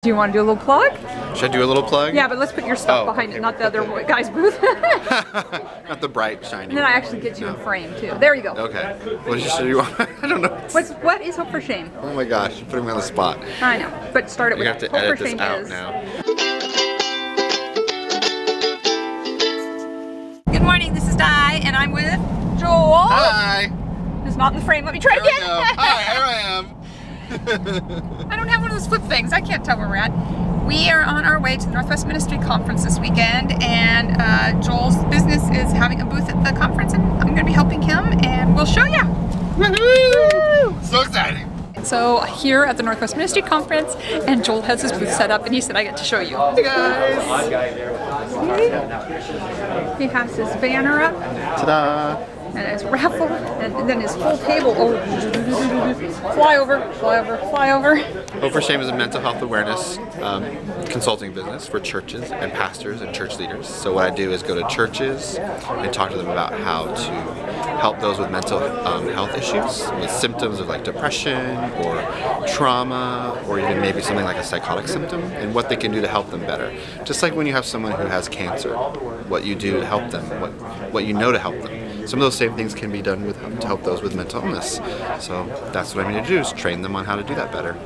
Do you want to do a little plug? Should I do a little plug? Yeah, but let's put your stuff behind okay. it, not the other guy's booth. Not the bright, shiny. And then I actually get you in frame too. There you go. Okay. What should you want? I don't know. What is Hope for Shame? Oh my gosh, you're putting me on the spot. I know, but start it with You have to Hope edit for this Shame out is. now. Good morning, this is Di, and I'm with Joel. Hi. Who's not in the frame. Let me try There we again. go. Hi, here I am. I don't have one of those flip things. I can't tell where we're at. We are on our way to the Northwest Ministry Conference this weekend, and Joel's business is having a booth at the conference, and I'm going to be helping him, and we'll show you. Woohoo! So exciting. So here at the Northwest Ministry Conference, and Joel has his booth set up, and he said I get to show you. Hey guys. He has his banner up. Ta-da. And his raffle, and then his whole table. Oh, fly over, fly over, fly over. Hope for Shame is a mental health awareness consulting business for churches and pastors and church leaders. So what I do is go to churches and talk to them about how to help those with mental health issues, with symptoms of like depression or trauma, or even maybe something like a psychotic symptom, and what they can do to help them better. Just like when you have someone who has cancer, what you do to help them, what you know to help them. Some of those same things can be done to help those with mental illness. So that's what I'm going to do, is train them on how to do that better.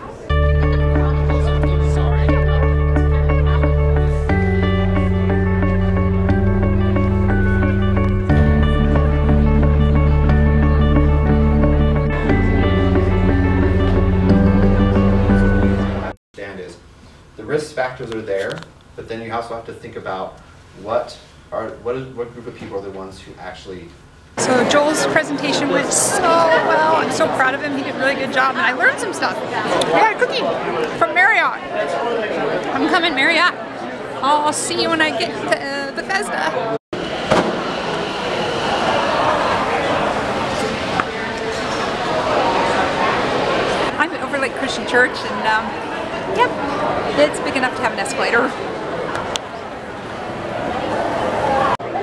Is the risk factors are there, but then you also have to think about what group of people are the ones who actually. So Joel's presentation went so well. I'm so proud of him. He did a really good job, and I learned some stuff. I got a cookie from Marriott. I'm coming, Marriott. I'll see you when I get to Bethesda. I'm at Overlake Christian Church, and yep, it's big enough to have an escalator.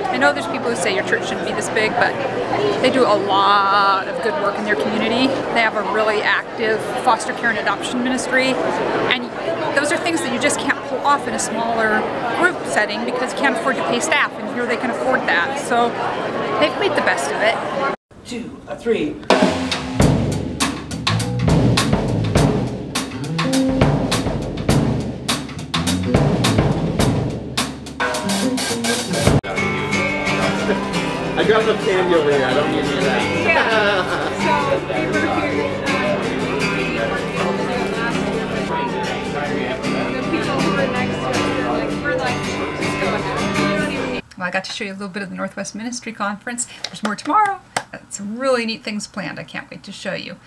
I know there's people who say your church shouldn't be this big, but they do a lot of good work in their community. They have a really active foster care and adoption ministry, and those are things that you just can't pull off in a smaller group setting because you can't afford to pay staff, and here they can afford that. So they've made the best of it. 2, 3. I got enough candy over here, I don't need any of that. Yeah. So we were here. The people who were next to us were like, just go ahead. Well, I got to show you a little bit of the Northwest Ministry Conference. There's more tomorrow. Some really neat things planned. I can't wait to show you.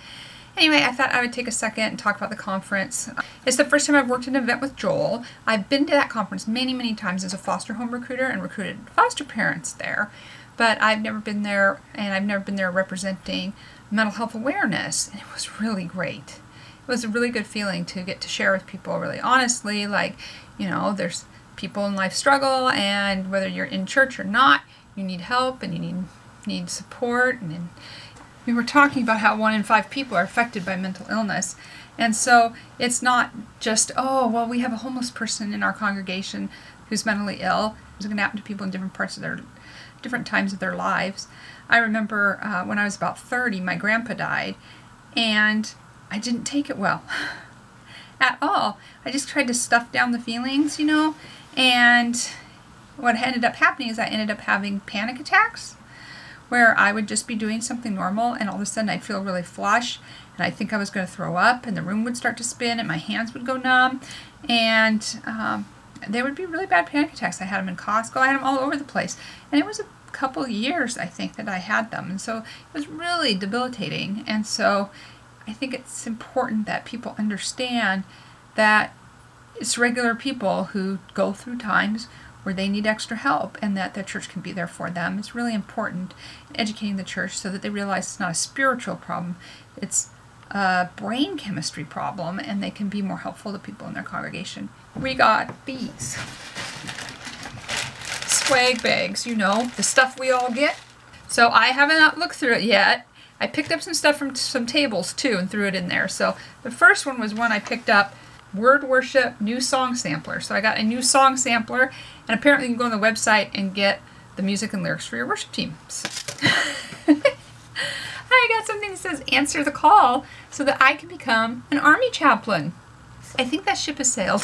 Anyway, I thought I would take a second and talk about the conference. It's the first time I've worked at an event with Joel. I've been to that conference many, many times as a foster home recruiter and recruited foster parents there. But I've never been there, and I've never been there representing mental health awareness, and it was really great. It was a really good feeling to get to share with people really honestly, like, you know, there's people in life struggle, and whether you're in church or not, you need help and you need support. And we were talking about how 1 in 5 people are affected by mental illness, and so it's not just, oh, well, we have a homeless person in our congregation who's mentally ill. It's going to happen to people in different times of their lives. I remember when I was about 30, my grandpa died, and I didn't take it well at all. I just tried to stuff down the feelings, you know, and what ended up happening is I ended up having panic attacks where I would just be doing something normal, and all of a sudden I'd feel really flush, and I think I was going to throw up, and the room would start to spin, and my hands would go numb, and they would be really bad panic attacks. I had them in Costco. I had them all over the place. And it was a couple of years, I think, that I had them. And so it was really debilitating. And so I think it's important that people understand that it's regular people who go through times where they need extra help, and that the church can be there for them. It's really important educating the church so that they realize it's not a spiritual problem. It's a brain chemistry problem, and they can be more helpful to people in their congregation. We got these swag bags, you know, the stuff we all get. So I haven't looked through it yet. I picked up some stuff from some tables too and threw it in there. So the first one was one I picked up Word Worship new song sampler. So I got a new song sampler, and apparently you can go on the website and get the music and lyrics for your worship team. So I got something that says answer the call so that I can become an army chaplain. I think that ship has sailed.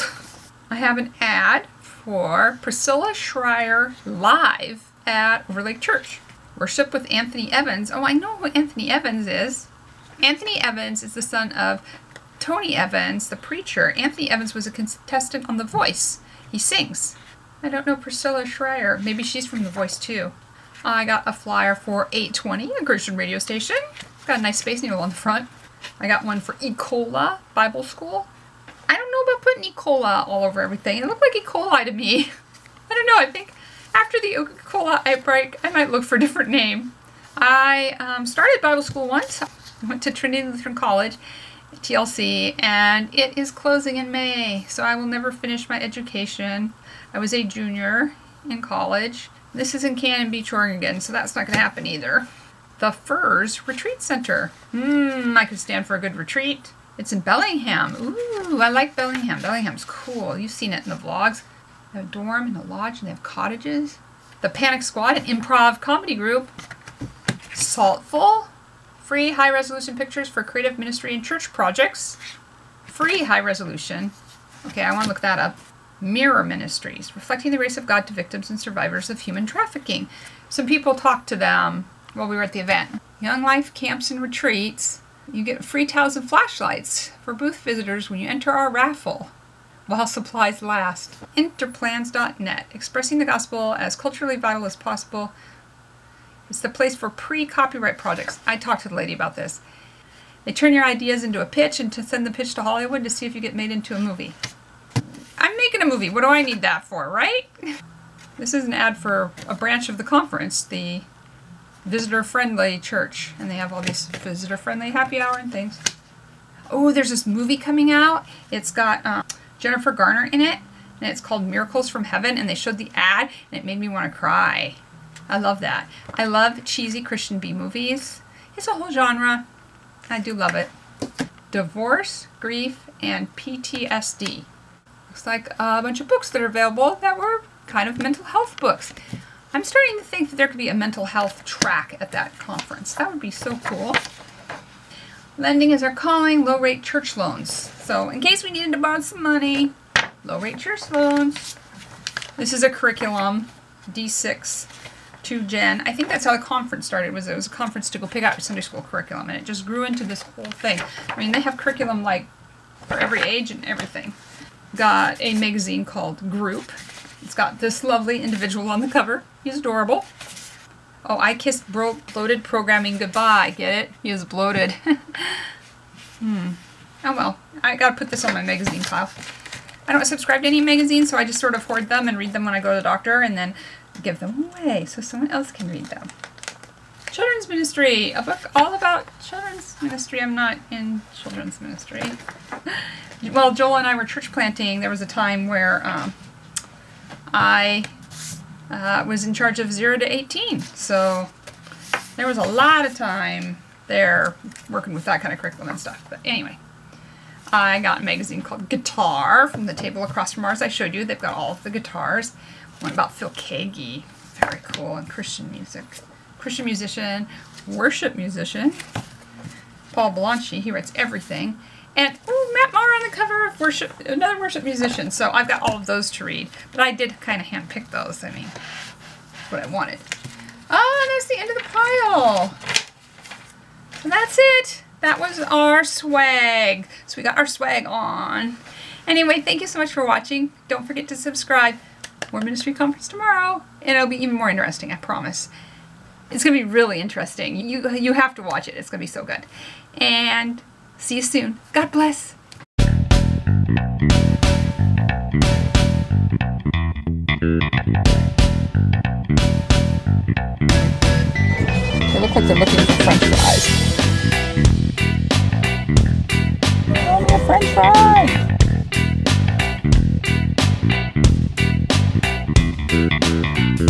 I have an ad for Priscilla Schreier live at Overlake Church. Worship with Anthony Evans. Oh, I know who Anthony Evans is. Anthony Evans is the son of Tony Evans, the preacher. Anthony Evans was a contestant on The Voice. He sings. I don't know Priscilla Schreier. Maybe she's from The Voice too. I got a flyer for 820, a Christian radio station. Got a nice Space Needle on the front. I got one for Ecola Bible School. I don't know about putting Ecola all over everything. It looked like E. coli to me. I don't know. I think after the Ecola outbreak, I might look for a different name. I started Bible school once. I went to Trinity Lutheran College, TLC, and it is closing in May, so I will never finish my education. I was a junior in college. This is in Cannon Beach, Oregon, so that's not going to happen either. The Furs Retreat Center. I could stand for a good retreat. It's in Bellingham. Ooh, I like Bellingham. Bellingham's cool. You've seen it in the vlogs. They have a dorm and a lodge, and they have cottages. The Panic Squad, an improv comedy group. Saltful. Free high-resolution pictures for creative ministry and church projects. Free high-resolution. Okay, I want to look that up. Mirror Ministries, reflecting the grace of God to victims and survivors of human trafficking. Some people talked to them while we were at the event. Young Life Camps and Retreats. You get free towels and flashlights for booth visitors when you enter our raffle while supplies last. Interplans.net, expressing the gospel as culturally vital as possible. It's the place for pre-copyright projects. I talked to the lady about this. They turn your ideas into a pitch and to send the pitch to Hollywood to see if you get made into a movie. I'm making a movie. What do I need that for, right? This is an ad for a branch of the conference, the visitor-friendly church, and they have all these visitor-friendly happy hour and things. Oh, there's this movie coming out. It's got Jennifer Garner in it, and it's called Miracles from Heaven, and they showed the ad, and it made me want to cry. I love that. I love cheesy Christian B-movies. It's a whole genre. I do love it. Divorce, Grief, and PTSD. Looks like a bunch of books that are available that were kind of mental health books. I'm starting to think that there could be a mental health track at that conference. That would be so cool. Lending is our calling, low-rate church loans. So in case we needed to borrow some money, low-rate church loans. This is a curriculum, D6 to Gen. I think that's how the conference started. It was a conference to go pick out your Sunday school curriculum, and it just grew into this whole thing. I mean, they have curriculum like for every age and everything. Got a magazine called Group. It's got this lovely individual on the cover. He's adorable. Oh, I kissed bloated programming goodbye. Get it? He is bloated. Oh well, I gotta put this on my magazine pile. I don't subscribe to any magazines, so I just sort of hoard them and read them when I go to the doctor and then give them away so someone else can read them. Children's ministry, a book all about children's ministry. I'm not in children's ministry. Well, Joel and I were church planting. There was a time where I was in charge of 0 to 18, so there was a lot of time there working with that kind of curriculum and stuff. But anyway, I got a magazine called Guitar from the table across from ours. I showed you. They've got all of the guitars. One about Phil Kagi, very cool, and Christian music. Christian musician, worship musician. Paul Belanchi, he writes everything. And Matt Maher on the cover of Worship, another worship musician. So I've got all of those to read. But I did kind of handpick those. I mean, that's what I wanted. Oh, that's the end of the pile. So that's it. That was our swag. So we got our swag on. Anyway, thank you so much for watching. Don't forget to subscribe. More ministry conference tomorrow. And it'll be even more interesting, I promise. It's going to be really interesting. You have to watch it. It's going to be so good. And see you soon. God bless. They look like they're looking for French fries. Oh, French fries!